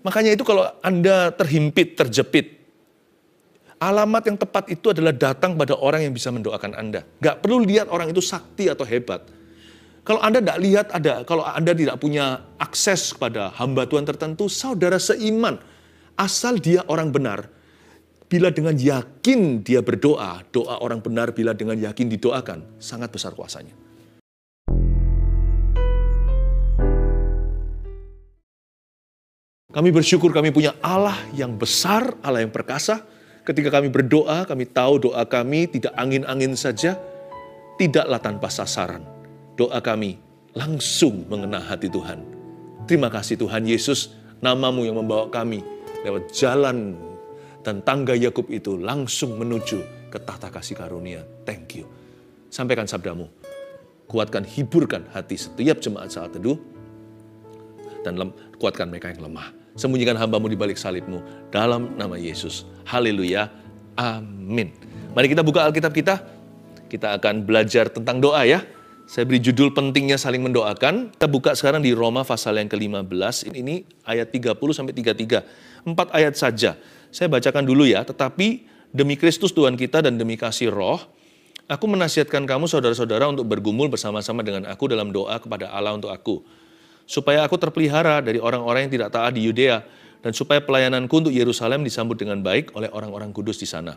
Makanya itu kalau Anda terhimpit, terjepit, alamat yang tepat itu adalah datang pada orang yang bisa mendoakan Anda. Gak perlu lihat orang itu sakti atau hebat. Kalau Anda tidak lihat kalau Anda tidak punya akses kepada hamba Tuhan tertentu, saudara seiman, asal dia orang benar, bila dengan yakin dia berdoa, doa orang benar bila dengan yakin didoakan, sangat besar kuasanya. Kami bersyukur kami punya Allah yang besar, Allah yang perkasa. Ketika kami berdoa, kami tahu doa kami tidak angin-angin saja, tidaklah tanpa sasaran. Doa kami langsung mengena hati Tuhan. Terima kasih Tuhan Yesus, nama-Mu yang membawa kami lewat jalan dan tangga Yakub itu langsung menuju ke tahta kasih karunia. Thank you. Sampaikan sabda-Mu. Kuatkan, hiburkan hati setiap jemaat saat teduh. Dan kuatkan mereka yang lemah. Sembunyikan hamba-Mu di balik salib-Mu. Dalam nama Yesus. Haleluya. Amin. Mari kita buka Alkitab kita. Kita akan belajar tentang doa ya. Saya beri judul pentingnya saling mendoakan. Kita buka sekarang di Roma pasal yang ke-15. Ini ayat 30-33. 4 ayat saja. Saya bacakan dulu ya. Tetapi demi Kristus Tuhan kita dan demi kasih roh, aku menasihatkan kamu saudara-saudara untuk bergumul bersama-sama dengan aku dalam doa kepada Allah untuk aku. Supaya aku terpelihara dari orang-orang yang tidak taat di Yudea, dan supaya pelayananku untuk Yerusalem disambut dengan baik oleh orang-orang kudus di sana.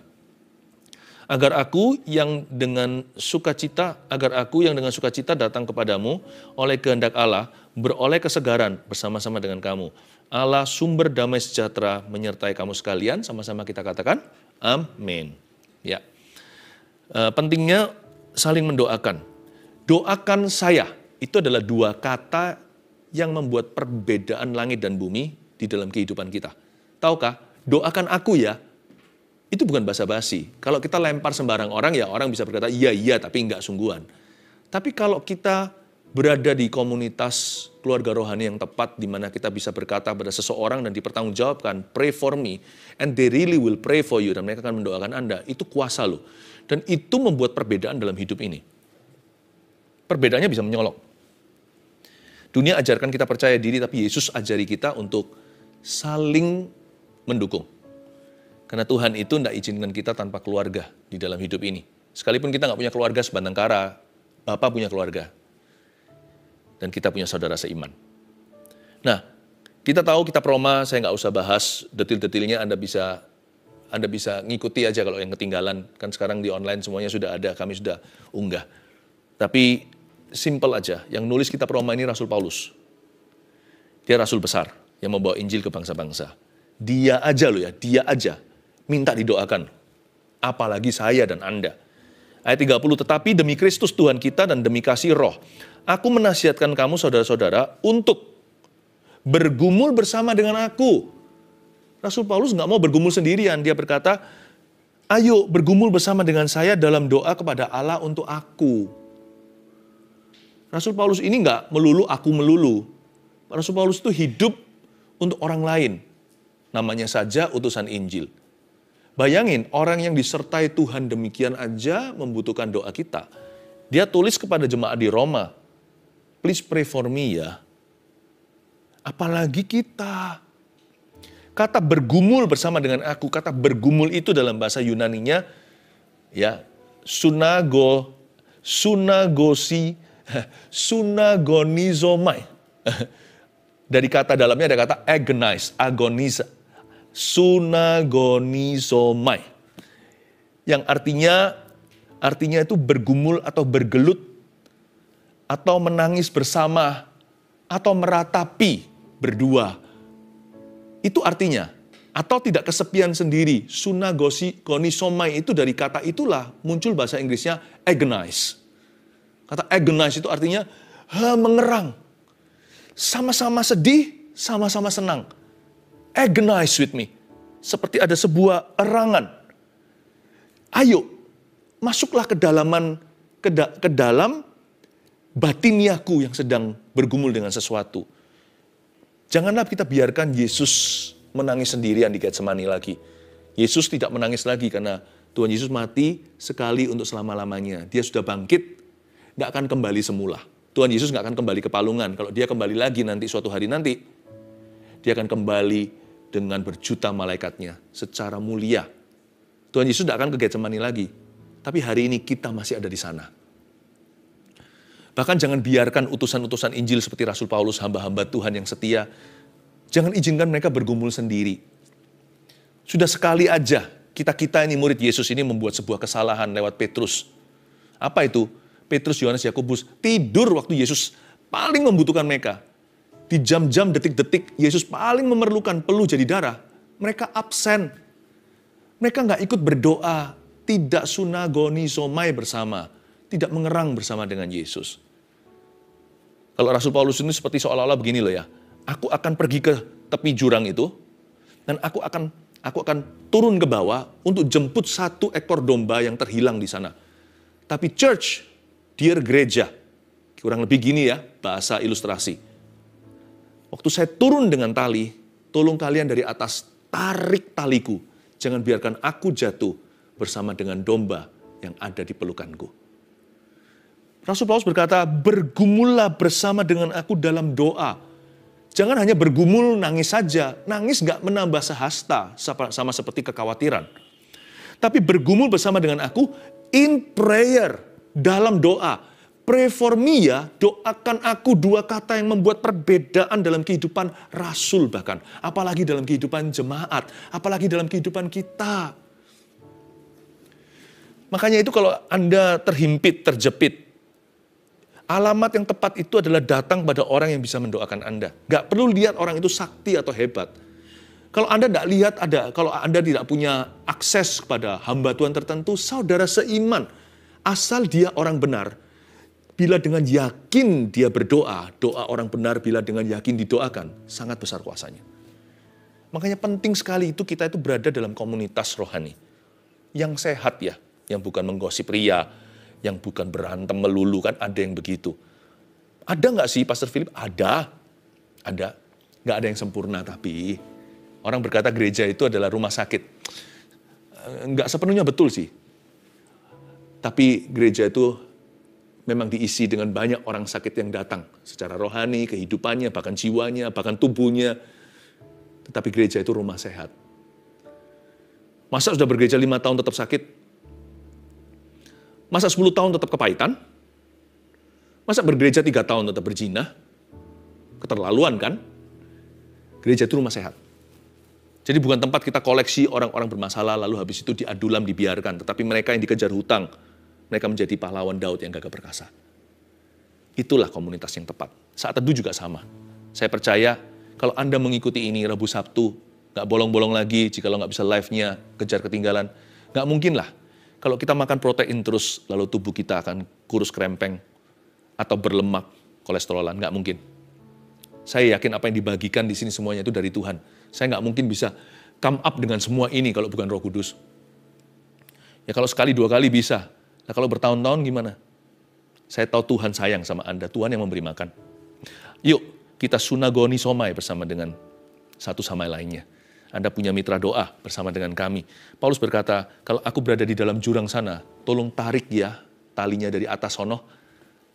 Agar aku yang dengan sukacita datang kepadamu oleh kehendak Allah, beroleh kesegaran bersama-sama dengan kamu. Allah sumber damai sejahtera menyertai kamu sekalian, sama-sama kita katakan, amin. Ya. Pentingnya saling mendoakan. Doakan saya, itu adalah dua kata yang membuat perbedaan langit dan bumi di dalam kehidupan kita. Tahukah, doakan aku ya, itu bukan basa-basi. Kalau kita lempar sembarang orang, ya orang bisa berkata, iya, tapi enggak sungguhan. Tapi kalau kita berada di komunitas keluarga rohani yang tepat, di mana kita bisa berkata pada seseorang dan dipertanggungjawabkan, pray for me, and they really will pray for you, dan mereka akan mendoakan Anda, itu kuasa loh. Dan itu membuat perbedaan dalam hidup ini. Perbedaannya bisa menyolok. Dunia ajarkan kita percaya diri, tapi Yesus ajari kita untuk saling mendukung. Karena Tuhan itu tidak izinkan kita tanpa keluarga di dalam hidup ini. Sekalipun kita nggak punya keluarga sebatang kara, Bapak punya keluarga. Dan kita punya saudara seiman. Nah, kita tahu kita Roma, saya nggak usah bahas detil-detilnya, Anda bisa ngikuti aja kalau yang ketinggalan. Kan sekarang di online semuanya sudah ada, kami sudah unggah. Tapi simple aja, yang nulis kitab Roma ini Rasul Paulus. Dia rasul besar yang membawa Injil ke bangsa-bangsa. Dia aja minta didoakan. Apalagi saya dan Anda. Ayat 30, tetapi demi Kristus Tuhan kita dan demi kasih roh, aku menasihatkan kamu saudara-saudara untuk bergumul bersama dengan aku. Rasul Paulus nggak mau bergumul sendirian. Dia berkata, ayo bergumul bersama dengan saya dalam doa kepada Allah untuk aku. Rasul Paulus ini nggak melulu aku melulu. Rasul Paulus itu hidup untuk orang lain. Namanya saja utusan Injil. Bayangin, orang yang disertai Tuhan demikian aja membutuhkan doa kita. Dia tulis kepada jemaat di Roma, please pray for me ya. Apalagi kita. Kata bergumul bersama dengan aku, kata bergumul itu dalam bahasa Yunaninya, ya, sunagonizomai. Dari kata dalamnya ada kata agoniza. Sunagonizomai. Yang artinya itu bergumul atau bergelut, atau menangis bersama, atau meratapi berdua. Itu artinya. Atau tidak kesepian sendiri. Sunagonizomai itu dari kata itulah muncul bahasa Inggrisnya agonize. Kata agonize itu artinya mengerang. Sama-sama sedih, sama-sama senang. Agonize with me. Seperti ada sebuah erangan. Ayo, masuklah ke dalam batiniaku yang sedang bergumul dengan sesuatu. Janganlah kita biarkan Yesus menangis sendirian di Getsemani lagi. Yesus tidak menangis lagi karena Tuhan Yesus mati sekali untuk selama-lamanya. Dia sudah bangkit. Nggak akan kembali semula. Tuhan Yesus nggak akan kembali ke palungan. Kalau dia kembali lagi nanti suatu hari nanti, dia akan kembali dengan berjuta malaikatnya secara mulia. Tuhan Yesus tidak akan ke Getsemani lagi. Tapi hari ini kita masih ada di sana. Bahkan jangan biarkan utusan-utusan Injil seperti Rasul Paulus, hamba-hamba Tuhan yang setia. Jangan izinkan mereka bergumul sendiri. Sudah sekali aja kita ini murid Yesus ini membuat sebuah kesalahan lewat Petrus. Apa itu? Petrus, Yohanes, Yakobus tidur waktu Yesus paling membutuhkan mereka. Di jam-jam, detik-detik Yesus paling memerlukan peluh jadi darah. Mereka absen. Mereka nggak ikut berdoa. Tidak sunagonisomai bersama. Tidak mengerang bersama dengan Yesus. Kalau Rasul Paulus ini seperti seolah-olah begini loh ya. Aku akan pergi ke tepi jurang itu. Dan aku akan turun ke bawah untuk jemput satu ekor domba yang terhilang di sana. Tapi church, dear gereja, kurang lebih gini ya bahasa ilustrasi. Waktu saya turun dengan tali, tolong kalian dari atas tarik taliku. Jangan biarkan aku jatuh bersama dengan domba yang ada di pelukanku. Rasul Paulus berkata, bergumullah bersama dengan aku dalam doa. Jangan hanya bergumul nangis saja. Nangis gak menambah sehasta sama seperti kekhawatiran. Tapi bergumul bersama dengan aku in prayer, dalam doa. Pray for me ya, doakan aku, dua kata yang membuat perbedaan dalam kehidupan Rasul bahkan. Apalagi dalam kehidupan jemaat, apalagi dalam kehidupan kita. Makanya itu kalau Anda terhimpit, terjepit, alamat yang tepat itu adalah datang pada orang yang bisa mendoakan Anda. Gak perlu lihat orang itu sakti atau hebat. Kalau Anda tidak lihat kalau Anda tidak punya akses kepada hamba Tuhan tertentu, saudara seiman, asal dia orang benar, bila dengan yakin dia berdoa, doa orang benar bila dengan yakin didoakan, sangat besar kuasanya. Makanya penting sekali itu kita itu berada dalam komunitas rohani. Yang sehat ya, yang bukan menggosip ria, yang bukan berantem melulu, kan ada yang begitu. Ada nggak sih Pastor Philip? Ada. Nggak ada yang sempurna, tapi orang berkata gereja itu adalah rumah sakit. Nggak sepenuhnya betul sih. Tapi gereja itu memang diisi dengan banyak orang sakit yang datang secara rohani, kehidupannya, bahkan jiwanya, bahkan tubuhnya. Tetapi gereja itu rumah sehat. Masa sudah bergereja 5 tahun tetap sakit? Masa 10 tahun tetap kepahitan? Masa bergereja 3 tahun tetap berzina? Keterlaluan kan? Gereja itu rumah sehat. Jadi bukan tempat kita koleksi orang-orang bermasalah lalu habis itu diadulam, dibiarkan. Tetapi mereka yang dikejar hutang, mereka menjadi pahlawan Daud yang gagah perkasa. Itulah komunitas yang tepat. Saat teduh juga sama. Saya percaya kalau Anda mengikuti ini Rabu Sabtu, gak bolong-bolong lagi, jika lo gak bisa live-nya, kejar ketinggalan. Gak mungkin lah. Kalau kita makan protein terus, lalu tubuh kita akan kurus krempeng, atau berlemak, kolesterolan, gak mungkin. Saya yakin apa yang dibagikan di sini semuanya itu dari Tuhan. Saya gak mungkin bisa come up dengan semua ini kalau bukan Roh Kudus. Ya kalau sekali 2 kali bisa. Nah kalau bertahun-tahun gimana? Saya tahu Tuhan sayang sama Anda, Tuhan yang memberi makan. Yuk kita sunagonisomai bersama dengan satu sama lainnya. Anda punya mitra doa bersama dengan kami. Paulus berkata, kalau aku berada di dalam jurang sana, tolong tarik ya talinya dari atas sono,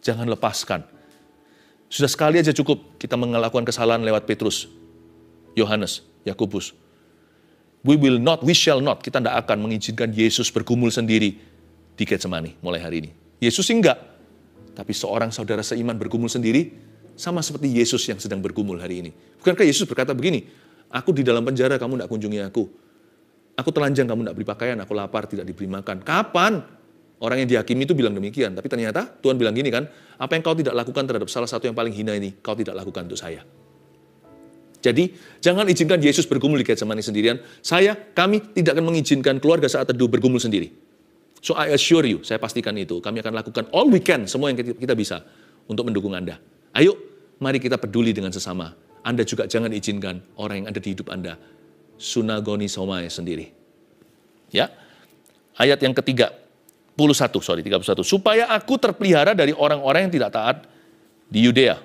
jangan lepaskan. Sudah sekali aja cukup kita melakukan kesalahan lewat Petrus, Yohanes, Yakobus. We shall not, kita tidak akan mengizinkan Yesus bergumul sendiri di Getsemani mulai hari ini. Yesus enggak, tapi seorang saudara seiman bergumul sendiri, sama seperti Yesus yang sedang bergumul hari ini. Bukankah Yesus berkata begini, aku di dalam penjara, kamu tidak kunjungi aku. Aku telanjang, kamu tidak beri pakaian, aku lapar, tidak diberi makan. Kapan? Orang yang dihakimi itu bilang demikian, tapi ternyata Tuhan bilang gini kan, apa yang kau tidak lakukan terhadap salah satu yang paling hina ini, kau tidak lakukan untuk saya. Jadi, jangan izinkan Yesus bergumul di Getsemani sendirian. Kami tidak akan mengizinkan keluarga saat teduh bergumul sendiri. So I assure you, saya pastikan itu, kami akan lakukan all we can, semua yang kita bisa untuk mendukung Anda. Ayo, mari kita peduli dengan sesama. Anda juga jangan izinkan orang yang ada di hidup Anda sunagonisomai sendiri. Ya, ayat yang ke-31, supaya aku terpelihara dari orang-orang yang tidak taat di Yudea.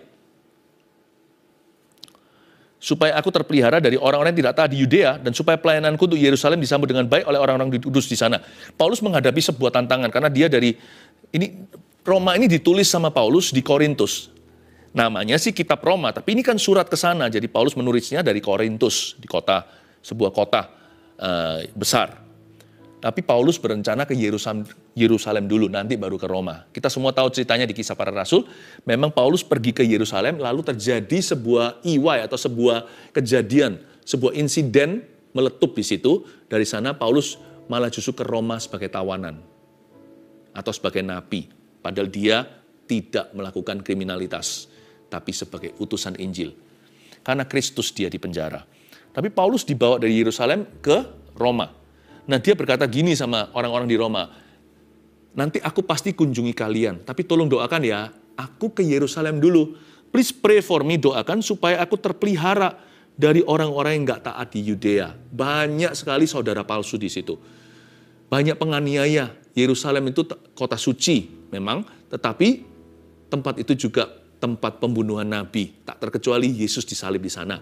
Supaya aku terpelihara dari orang-orang yang tidak taat di Yudea, dan supaya pelayananku untuk Yerusalem disambut dengan baik oleh orang-orang kudus di sana. Paulus menghadapi sebuah tantangan, karena dia Roma ini ditulis sama Paulus di Korintus. Namanya sih kitab Roma, tapi ini kan surat ke sana, jadi Paulus menulisnya dari Korintus, di kota sebuah kota besar. Tapi Paulus berencana ke Yerusalem dulu, nanti baru ke Roma. Kita semua tahu ceritanya di Kisah Para Rasul. Memang Paulus pergi ke Yerusalem, lalu terjadi sebuah iwai atau sebuah kejadian, sebuah insiden meletup di situ. Dari sana Paulus malah justru ke Roma sebagai tawanan atau sebagai napi. Padahal dia tidak melakukan kriminalitas, tapi sebagai utusan Injil. Karena Kristus dia di penjara. Tapi Paulus dibawa dari Yerusalem ke Roma. Nah, dia berkata gini sama orang-orang di Roma, nanti aku pasti kunjungi kalian, tapi tolong doakan ya, aku ke Yerusalem dulu. Please pray for me, doakan supaya aku terpelihara dari orang-orang yang nggak taat di Yudea. Banyak sekali saudara palsu di situ. Banyak penganiaya. Yerusalem itu kota suci memang, tetapi tempat itu juga tempat pembunuhan nabi. Tak terkecuali Yesus disalib di sana.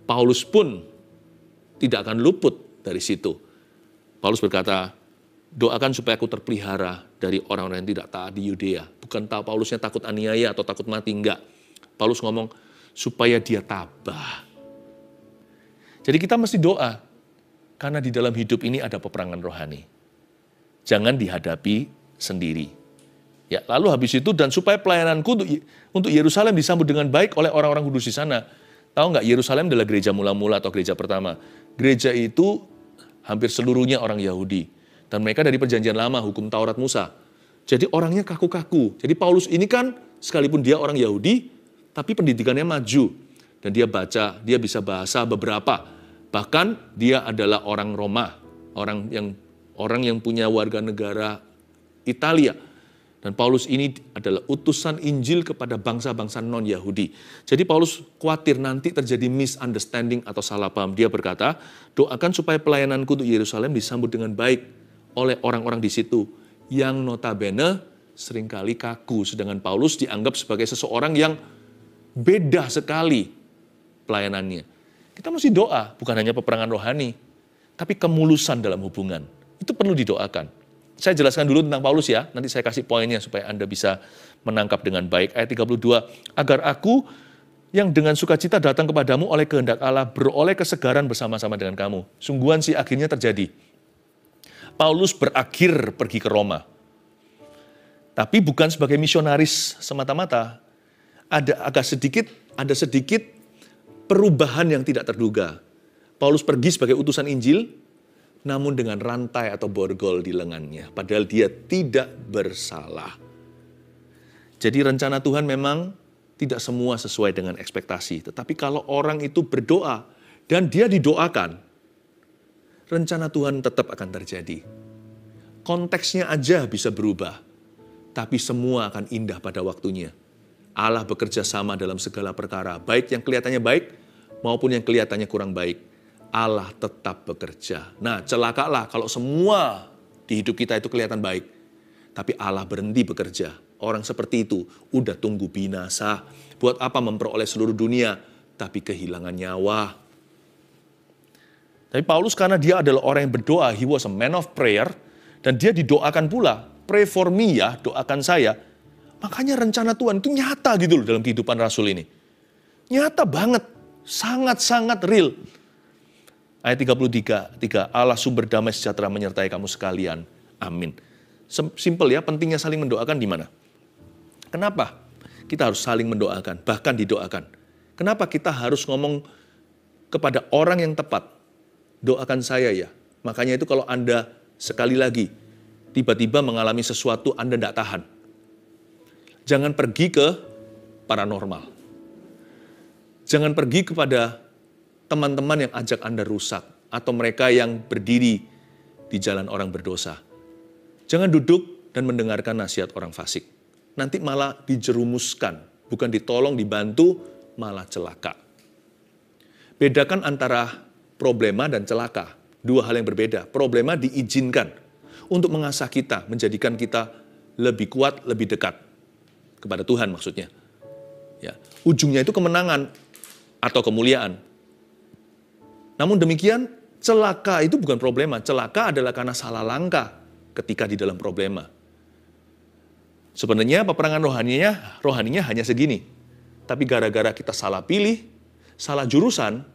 Paulus pun tidak akan luput dari situ. Paulus berkata, doakan supaya aku terpelihara dari orang-orang yang tidak taat di Yudea. Bukan tahu Paulusnya takut aniaya atau takut mati, enggak. Paulus ngomong, supaya dia tabah. Jadi kita mesti doa, karena di dalam hidup ini ada peperangan rohani. Jangan dihadapi sendiri. Ya, lalu habis itu, dan supaya pelayananku untuk Yerusalem disambut dengan baik oleh orang-orang kudus di sana. Tahu nggak, Yerusalem adalah gereja mula-mula atau gereja pertama. Gereja itu hampir seluruhnya orang Yahudi. Dan mereka dari perjanjian lama, hukum Taurat Musa. Jadi orangnya kaku-kaku. Jadi Paulus ini kan, sekalipun dia orang Yahudi, tapi pendidikannya maju. Dan dia baca, dia bisa bahasa beberapa. Bahkan dia adalah orang Roma. Orang yang punya warga negara Italia. Dan Paulus ini adalah utusan Injil kepada bangsa-bangsa non-Yahudi. Jadi Paulus khawatir nanti terjadi misunderstanding atau salah paham. Dia berkata, doakan supaya pelayananku untuk Yerusalem disambut dengan baik oleh orang-orang di situ. Yang notabene seringkali kaku. Sedangkan Paulus dianggap sebagai seseorang yang beda sekali pelayanannya. Kita mesti doa, bukan hanya peperangan rohani, tapi kemulusan dalam hubungan. Itu perlu didoakan. Saya jelaskan dulu tentang Paulus ya, nanti saya kasih poinnya supaya Anda bisa menangkap dengan baik. Ayat 32, agar aku yang dengan sukacita datang kepadamu oleh kehendak Allah, beroleh kesegaran bersama-sama dengan kamu. Sungguhan sih akhirnya terjadi. Paulus berakhir pergi ke Roma. Tapi bukan sebagai misionaris semata-mata. Ada sedikit perubahan yang tidak terduga. Paulus pergi sebagai utusan Injil, namun dengan rantai atau borgol di lengannya. Padahal dia tidak bersalah. Jadi rencana Tuhan memang tidak semua sesuai dengan ekspektasi. Tetapi kalau orang itu berdoa dan dia didoakan, rencana Tuhan tetap akan terjadi. Konteksnya aja bisa berubah, tapi semua akan indah pada waktunya. Allah bekerja sama dalam segala perkara, baik yang kelihatannya baik maupun yang kelihatannya kurang baik. Allah tetap bekerja. Nah, celakalah kalau semua di hidup kita itu kelihatan baik, tapi Allah berhenti bekerja. Orang seperti itu udah tunggu binasa. Buat apa memperoleh seluruh dunia, tapi kehilangan nyawa. Tapi Paulus karena dia adalah orang yang berdoa, he was a man of prayer, dan dia didoakan pula, pray for me ya, doakan saya. Makanya rencana Tuhan itu nyata gitu loh dalam kehidupan Rasul ini. Nyata banget, sangat-sangat real. Ayat 33, Allah sumber damai sejahtera menyertai kamu sekalian. Amin. Simple ya, pentingnya saling mendoakan di mana? Kenapa kita harus saling mendoakan, bahkan didoakan? Kenapa kita harus ngomong kepada orang yang tepat? Doakan saya ya. Makanya itu kalau Anda sekali lagi tiba-tiba mengalami sesuatu Anda tidak tahan. Jangan pergi ke paranormal. Jangan pergi kepada teman-teman yang ajak Anda rusak, atau mereka yang berdiri di jalan orang berdosa. Jangan duduk dan mendengarkan nasihat orang fasik. Nanti malah dijerumuskan, bukan ditolong, dibantu, malah celaka. Bedakan antara problema dan celaka, dua hal yang berbeda. Problema diizinkan untuk mengasah kita, menjadikan kita lebih kuat, lebih dekat kepada Tuhan maksudnya. Ya, ujungnya itu kemenangan atau kemuliaan. Namun demikian, celaka itu bukan problema. Celaka adalah karena salah langkah ketika di dalam problema. Sebenarnya peperangan rohaninya hanya segini. Tapi gara-gara kita salah pilih, salah jurusan,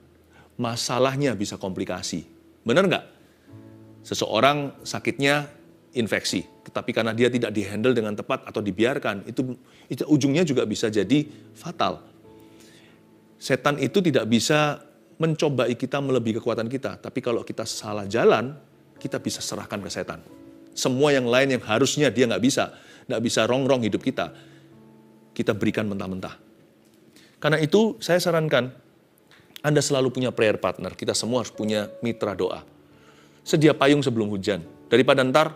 masalahnya bisa komplikasi. Benar nggak? Seseorang sakitnya infeksi, tetapi karena dia tidak dihandle dengan tepat atau dibiarkan, itu ujungnya juga bisa jadi fatal. Setan itu tidak bisa mencobai kita melebihi kekuatan kita, tapi kalau kita salah jalan, kita bisa serahkan ke setan. Semua yang lain yang harusnya dia nggak bisa rongrong hidup kita berikan mentah-mentah. Karena itu saya sarankan, Anda selalu punya prayer partner, kita semua harus punya mitra doa. Sedia payung sebelum hujan. Daripada ntar,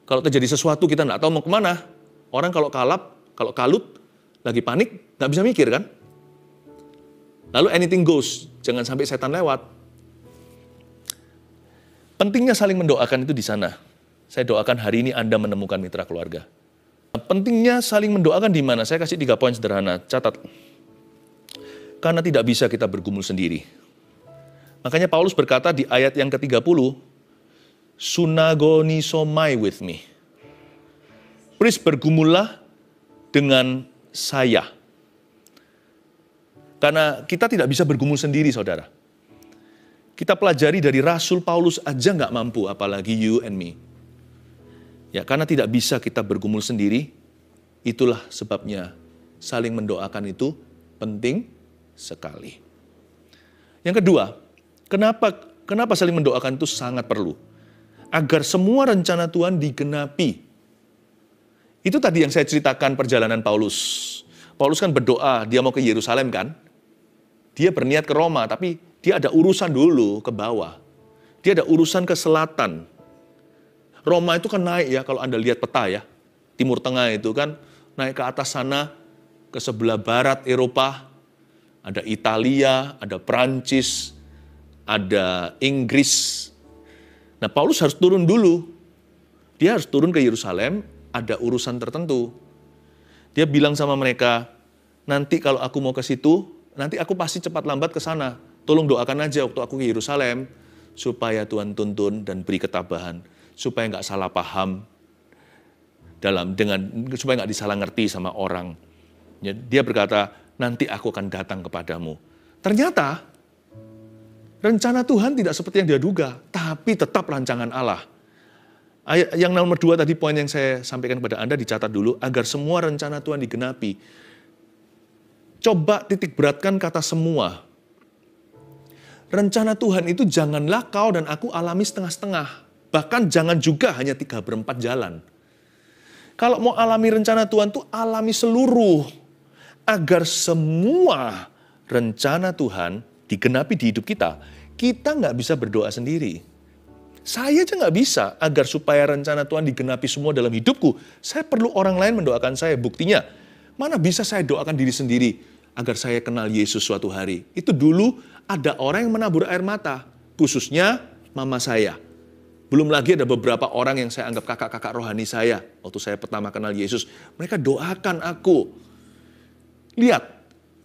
kalau terjadi sesuatu kita nggak tahu mau kemana. Orang kalau kalut, lagi panik, nggak bisa mikir kan? Lalu anything goes, jangan sampai setan lewat. Pentingnya saling mendoakan itu di sana. Saya doakan hari ini Anda menemukan mitra keluarga. Pentingnya saling mendoakan di mana? Saya kasih 3 poin sederhana, catat. Karena tidak bisa kita bergumul sendiri. Makanya Paulus berkata di ayat yang ke-30, sunagonisomai with me. Please bergumullah dengan saya. Karena kita tidak bisa bergumul sendiri, saudara. Kita pelajari dari Rasul Paulus aja nggak mampu, apalagi you and me. Ya, karena tidak bisa kita bergumul sendiri, itulah sebabnya saling mendoakan itu penting sekali. Yang kedua, kenapa saling mendoakan itu sangat perlu? Agar semua rencana Tuhan digenapi. Itu tadi yang saya ceritakan perjalanan Paulus. Paulus kan berdoa, dia mau ke Yerusalem kan? Dia berniat ke Roma, tapi dia ada urusan dulu ke bawah. Dia ada urusan ke selatan. Roma itu kan naik ya, kalau Anda lihat peta ya. Timur Tengah itu kan naik ke atas sana, ke sebelah barat Eropa. Ada Italia, ada Prancis, ada Inggris. Nah, Paulus harus turun dulu. Dia harus turun ke Yerusalem, ada urusan tertentu. Dia bilang sama mereka, nanti kalau aku mau ke situ, nanti aku pasti cepat lambat ke sana. Tolong doakan aja waktu aku ke Yerusalem, supaya Tuhan tuntun dan beri ketabahan, supaya nggak salah paham, supaya nggak disalah ngerti sama orang. Dia berkata, nanti aku akan datang kepadamu. Ternyata, rencana Tuhan tidak seperti yang dia duga, tapi tetap rancangan Allah. Yang nomor 2 tadi poin yang saya sampaikan kepada Anda dicatat dulu, agar semua rencana Tuhan digenapi. Coba titik beratkan kata semua. Rencana Tuhan itu janganlah kau dan aku alami setengah-setengah. Bahkan jangan juga hanya 3/4 jalan. Kalau mau alami rencana Tuhan itu alami seluruh. Agar semua rencana Tuhan digenapi di hidup kita nggak bisa berdoa sendiri. Saya aja nggak bisa agar supaya rencana Tuhan digenapi semua dalam hidupku. Saya perlu orang lain mendoakan saya. Buktinya, mana bisa saya doakan diri sendiri agar saya kenal Yesus suatu hari. Itu dulu ada orang yang menabur air mata, khususnya mama saya. Belum lagi ada beberapa orang yang saya anggap kakak-kakak rohani saya. Waktu saya pertama kenal Yesus, mereka doakan aku. Lihat,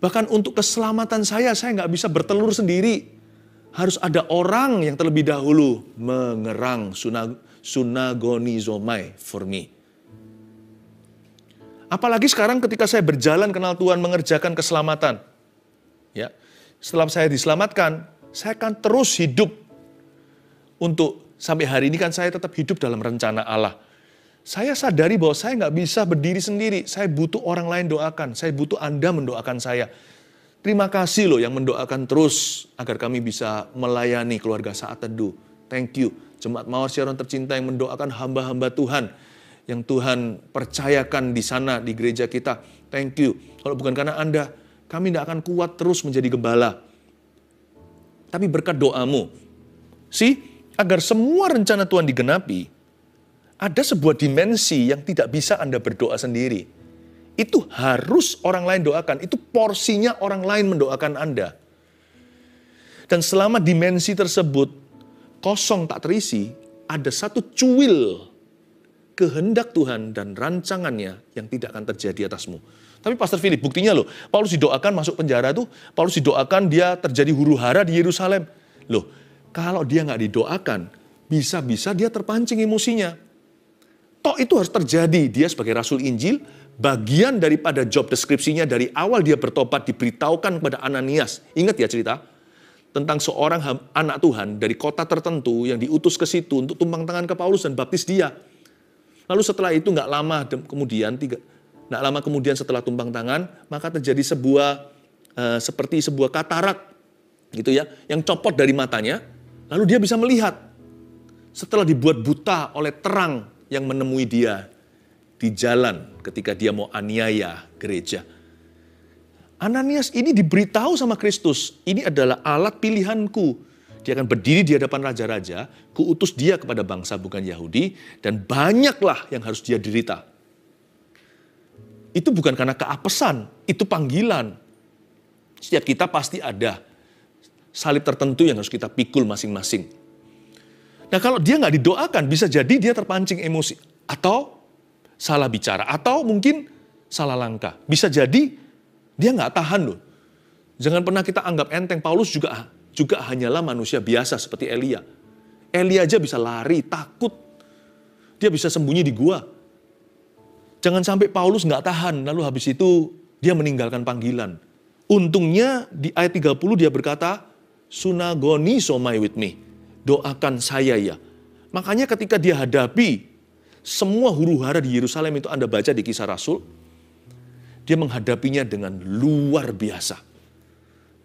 bahkan untuk keselamatan saya nggak bisa bertelur sendiri. Harus ada orang yang terlebih dahulu mengerang sunagonizomai for me. Apalagi sekarang ketika saya berjalan kenal Tuhan mengerjakan keselamatan. Ya, setelah saya diselamatkan, saya akan terus hidup. Untuk sampai hari ini kan saya tetap hidup dalam rencana Allah. Saya sadari bahwa saya nggak bisa berdiri sendiri. Saya butuh orang lain doakan. Saya butuh Anda mendoakan saya. Terima kasih loh yang mendoakan terus agar kami bisa melayani keluarga saat teduh. Thank you. Jemaat Mawar Syaron tercinta yang mendoakan hamba-hamba Tuhan. Yang Tuhan percayakan di sana, di gereja kita. Thank you. Kalau bukan karena Anda, kami tidak akan kuat terus menjadi gembala. Tapi berkat doamu. Agar semua rencana Tuhan digenapi, ada sebuah dimensi yang tidak bisa Anda berdoa sendiri. Itu harus orang lain doakan. Itu porsinya orang lain mendoakan Anda. Dan selama dimensi tersebut kosong tak terisi, ada satu cuil kehendak Tuhan dan rancangannya yang tidak akan terjadi atasmu. Tapi Pastor Philip, buktinya loh, Paulus didoakan masuk penjara tuh, Paulus didoakan dia terjadi huru-hara di Yerusalem. Loh, kalau dia nggak didoakan, bisa-bisa dia terpancing emosinya. Toh itu harus terjadi. Dia sebagai Rasul Injil, bagian daripada job deskripsinya dari awal dia bertobat diberitahukan kepada Ananias. Ingat ya cerita? tentang seorang anak Tuhan dari kota tertentu yang diutus ke situ untuk tumpang tangan ke Paulus dan baptis dia. Lalu setelah itu nggak lama kemudian setelah tumpang tangan, maka terjadi seperti sebuah katarak gitu ya, yang copot dari matanya, lalu dia bisa melihat. Setelah dibuat buta oleh terang yang menemui dia di jalan ketika dia mau aniaya gereja. Ananias ini diberitahu sama Kristus, ini adalah alat pilihanku. Dia akan berdiri di hadapan raja-raja, kuutus dia kepada bangsa bukan Yahudi, dan banyaklah yang harus dia derita. Itu bukan karena keapesan, itu panggilan. Setiap kita pasti ada salib tertentu yang harus kita pikul masing-masing. Nah kalau dia nggak didoakan, bisa jadi dia terpancing emosi, atau salah bicara, atau mungkin salah langkah. Bisa jadi dia nggak tahan loh. Jangan pernah kita anggap enteng. Paulus juga hanyalah manusia biasa seperti Elia. Elia aja bisa lari, takut. Dia bisa sembunyi di gua. Jangan sampai Paulus nggak tahan, lalu habis itu dia meninggalkan panggilan. Untungnya di ayat 30 dia berkata, sunagoni somai with me. Doakan saya ya. Makanya ketika dia hadapi semua huru-hara di Yerusalem itu Anda baca di Kisah Rasul, dia menghadapinya dengan luar biasa.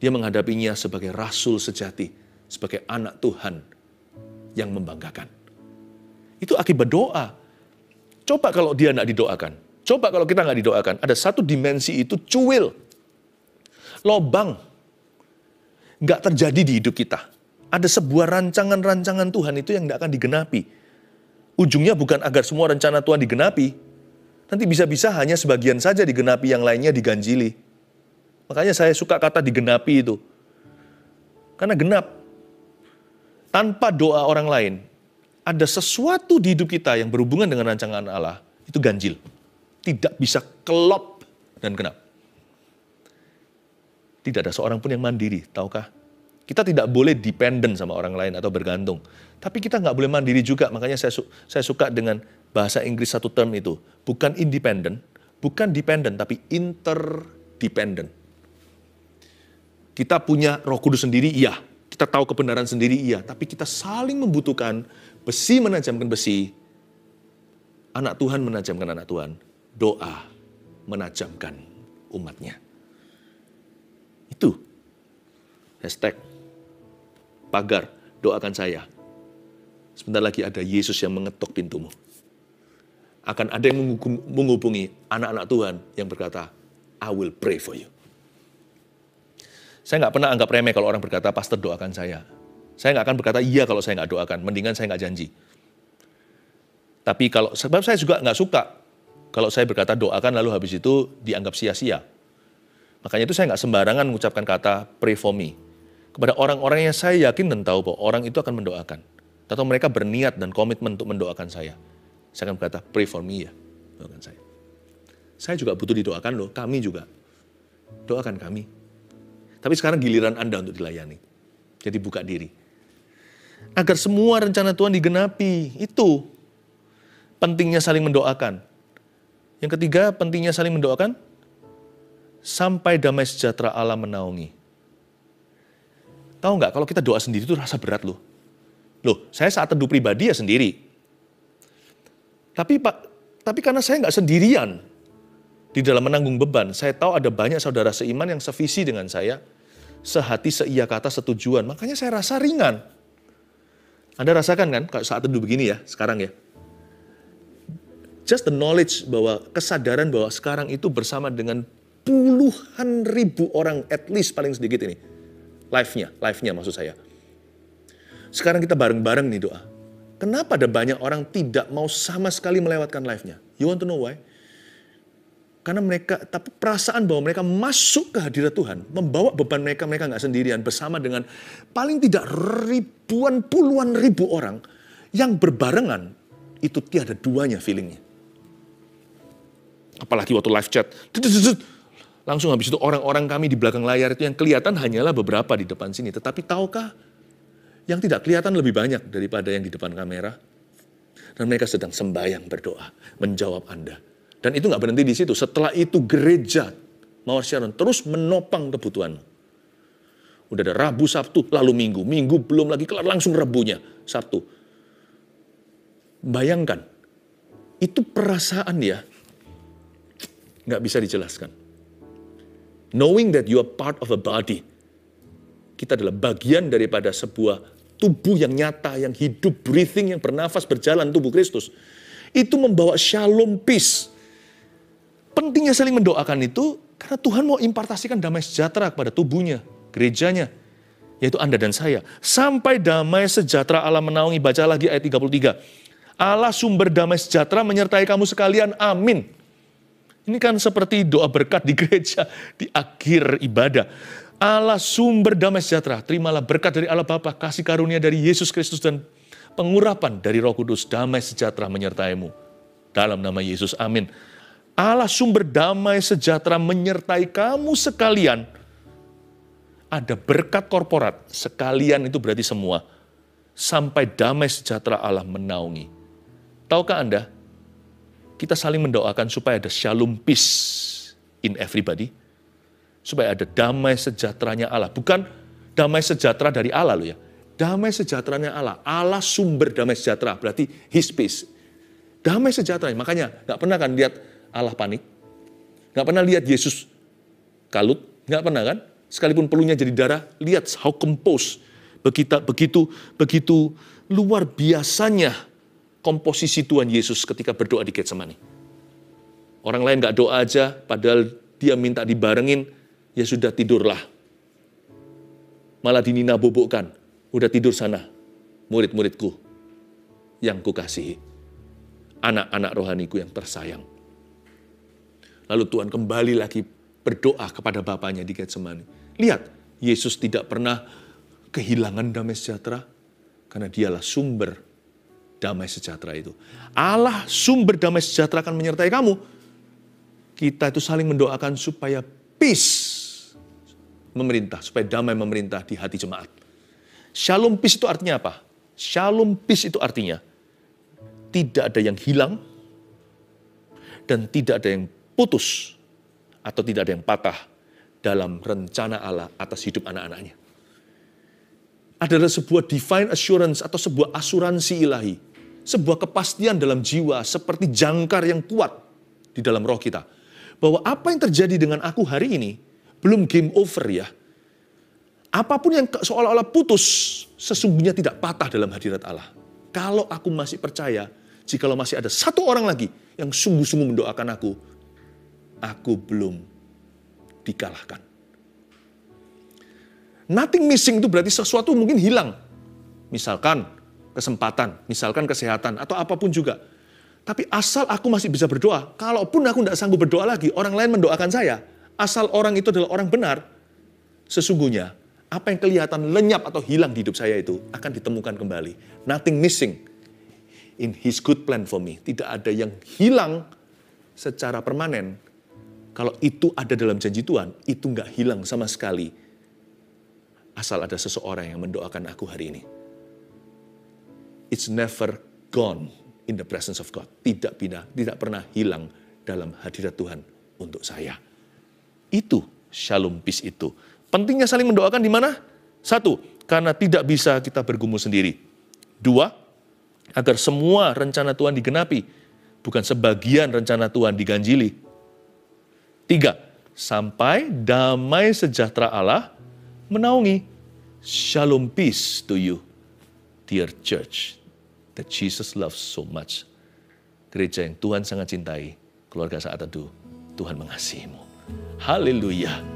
Dia menghadapinya sebagai rasul sejati, sebagai anak Tuhan yang membanggakan. Itu akibat doa. Coba kalau dia tidak didoakan. Coba kalau kita nggak didoakan. Ada satu dimensi itu cuil. Lobang. Nggak terjadi di hidup kita. Ada sebuah rancangan-rancangan Tuhan itu yang nggak akan digenapi. Ujungnya bukan agar semua rencana Tuhan digenapi. Nanti bisa-bisa hanya sebagian saja digenapi, yang lainnya diganjili. Makanya saya suka kata digenapi itu. Karena genap. Tanpa doa orang lain, ada sesuatu di hidup kita yang berhubungan dengan rancangan Allah, itu ganjil. Tidak bisa kelop dan genap. Tidak ada seorang pun yang mandiri, tahukah? Kita tidak boleh dependen sama orang lain atau bergantung. Tapi kita nggak boleh mandiri juga, makanya saya suka dengan bahasa Inggris satu term itu. Bukan independen, bukan dependent, tapi interdependent. Kita punya Roh Kudus sendiri, iya. Kita tahu kebenaran sendiri, iya. Tapi kita saling membutuhkan, besi menajamkan besi, anak Tuhan menajamkan anak Tuhan, doa menajamkan umatnya. Itu. Hashtag pagar, doakan saya. Sebentar lagi ada Yesus yang mengetuk pintumu. Akan ada yang menghubungi anak-anak Tuhan yang berkata, I will pray for you. Saya nggak pernah anggap remeh kalau orang berkata, pastor doakan saya. Saya nggak akan berkata iya kalau saya nggak doakan, mendingan saya nggak janji. Tapi sebab saya juga nggak suka kalau saya berkata doakan lalu habis itu dianggap sia-sia. Makanya itu saya nggak sembarangan mengucapkan kata pray for me. Kepada orang-orang yang saya yakin dan tahu bahwa orang itu akan mendoakan. Atau mereka berniat dan komitmen untuk mendoakan saya. Saya akan berkata, pray for me ya, doakan saya. Saya juga butuh didoakan loh, kami juga. Doakan kami. Tapi sekarang giliran Anda untuk dilayani. Jadi buka diri. Agar semua rencana Tuhan digenapi, itu pentingnya saling mendoakan. Yang ketiga, pentingnya saling mendoakan, sampai damai sejahtera Allah menaungi. Tahu nggak, kalau kita doa sendiri itu rasa berat loh. Loh, saya saat teduh pribadi ya sendiri. Tapi karena saya nggak sendirian di dalam menanggung beban, saya tahu ada banyak saudara seiman yang sevisi dengan saya, sehati, seia kata, setujuan. Makanya saya rasa ringan. Anda rasakan kan, kalau saat teduh begini ya, sekarang ya. Just the knowledge bahwa, kesadaran bahwa sekarang itu bersama dengan puluhan ribu orang, at least paling sedikit ini. Live-nya maksud saya. Sekarang kita bareng-bareng nih doa. Kenapa ada banyak orang tidak mau sama sekali melewatkan live-nya? You want to know why? Karena tapi perasaan bahwa mereka masuk ke hadirat Tuhan, membawa beban mereka nggak sendirian, bersama dengan paling tidak ribuan, puluhan ribu orang yang berbarengan, itu tiada duanya feelingnya. Apalagi waktu live chat, langsung habis itu orang-orang kami di belakang layar itu yang kelihatan hanyalah beberapa di depan sini. Tetapi tahukah, yang tidak kelihatan lebih banyak daripada yang di depan kamera. Dan mereka sedang sembahyang berdoa, menjawab Anda. Dan itu nggak berhenti di situ. Setelah itu gereja Mawar Sharon terus menopang kebutuhanmu. Udah ada Rabu, Sabtu, lalu Minggu. Minggu belum lagi kelar, langsung Rabunya, Sabtu. Bayangkan, itu perasaan ya, nggak bisa dijelaskan. Knowing that you are part of a body. Kita adalah bagian daripada sebuah tubuh yang nyata, yang hidup, breathing, yang bernafas, berjalan, tubuh Kristus. Itu membawa shalom peace. Pentingnya saling mendoakan itu, karena Tuhan mau impartasikan damai sejahtera kepada tubuhnya, gerejanya, yaitu Anda dan saya. Sampai damai sejahtera Allah menaungi, baca lagi ayat 33. Allah sumber damai sejahtera menyertai kamu sekalian, amin. Ini kan seperti doa berkat di gereja, di akhir ibadah. Allah sumber damai sejahtera, terimalah berkat dari Allah Bapa, kasih karunia dari Yesus Kristus, dan pengurapan dari Roh Kudus, damai sejahtera menyertaimu. Dalam nama Yesus, amin. Allah sumber damai sejahtera menyertai kamu sekalian. Ada berkat korporat, sekalian itu berarti semua. Sampai damai sejahtera Allah menaungi. Tahukah Anda, kita saling mendoakan supaya ada shalom peace in everybody. Supaya ada damai sejahteranya Allah. Bukan damai sejahtera dari Allah loh ya. Damai sejahteranya Allah. Allah sumber damai sejahtera, berarti His peace. Damai sejahtera, makanya gak pernah kan lihat Allah panik. Gak pernah lihat Yesus kalut. Gak pernah kan? Sekalipun peluhnya jadi darah, lihat how composed. Begitu luar biasanya komposisi Tuhan Yesus ketika berdoa di Getsemani. Orang lain gak doa aja, padahal dia minta dibarengin, ya sudah tidurlah. Malah dinina bobokkan, udah tidur sana, murid-muridku yang kukasihi. Anak-anak rohaniku yang tersayang. Lalu Tuhan kembali lagi berdoa kepada Bapanya di Getsemani. Lihat, Yesus tidak pernah kehilangan damai sejahtera, karena dialah sumber damai sejahtera itu. Allah sumber damai sejahtera akan menyertai kamu. Kita itu saling mendoakan supaya peace memerintah, supaya damai memerintah di hati jemaat. Shalom peace itu artinya apa? Shalom peace itu artinya tidak ada yang hilang dan tidak ada yang putus atau tidak ada yang patah dalam rencana Allah atas hidup anak-anaknya. Adalah sebuah divine assurance atau sebuah asuransi ilahi. Sebuah kepastian dalam jiwa seperti jangkar yang kuat di dalam roh kita. Bahwa apa yang terjadi dengan aku hari ini belum game over ya. Apapun yang seolah-olah putus sesungguhnya tidak patah dalam hadirat Allah. Kalau aku masih percaya, jikalau masih ada satu orang lagi yang sungguh-sungguh mendoakan aku belum dikalahkan. Nothing missing itu berarti sesuatu mungkin hilang. Misalkan kesempatan, misalkan kesehatan, atau apapun juga. Tapi asal aku masih bisa berdoa, kalaupun aku tidak sanggup berdoa lagi, orang lain mendoakan saya, asal orang itu adalah orang benar, sesungguhnya apa yang kelihatan lenyap atau hilang di hidup saya itu akan ditemukan kembali. Nothing missing in His good plan for me. Tidak ada yang hilang secara permanen. Kalau itu ada dalam janji Tuhan, itu nggak hilang sama sekali. Asal ada seseorang yang mendoakan aku hari ini. It's never gone in the presence of God. Tidak pernah hilang dalam hadirat Tuhan untuk saya. Itu shalom peace itu. Pentingnya saling mendoakan di mana? 1, karena tidak bisa kita bergumul sendiri. 2, agar semua rencana Tuhan digenapi, bukan sebagian rencana Tuhan diganjili. 3, sampai damai sejahtera Allah menaungi. Shalom peace to you, dear church, that Jesus loves so much. Gereja yang Tuhan sangat cintai, keluarga saat teduh, Tuhan mengasihimu. Haleluya.